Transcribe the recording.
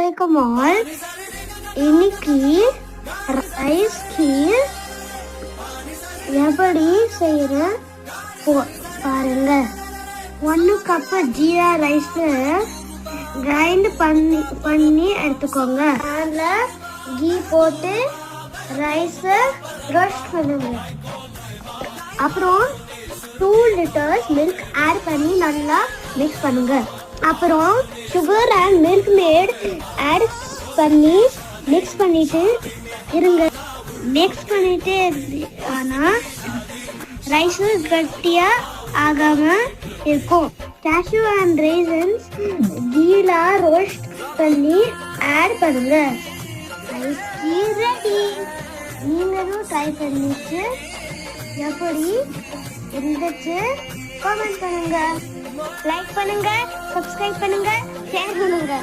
அலைக்கும் ஆல். இன்னைக்கு ரைஸ் கீர் எப்படி செய்யற பாருங்க. 1 கப் ஜீரா ரைஸ் கிரைண்ட் பண்ணி எடுத்துக்கோங்க. அதில் கீ போட்டு ரைஸ் ரோஸ்ட் பண்ணுங்க. அப்புறம் 2 லிட்டர்ஸ் மில்க் ஆட் பண்ணி நல்லா மிக்ஸ் பண்ணுங்க. அப்புறம் sugar and Milkmaid add பண்ணி மிக்ஸ் பண்ணிட்டு இருங்க. மிக்ஸ் பண்ணிட்டு ஆனால் ரைஸ் கட்டியா ஆகாம இருக்கும். கேஷ்யூ அண்ட் ரேசன்ஸ் கீழ ரோஸ்ட் பண்ணி ஆட் பண்ணுங்க. Rice kheer ready. நீங்களும் ட்ரை பண்ணிட்டு எப்படி இருந்துச்சு கமெண்ட் பண்ணுங்க, லைக் பண்ணுங்க, சப்ஸ்கிரைப் பண்ணுங்க, ஷேர் பண்ணுங்க.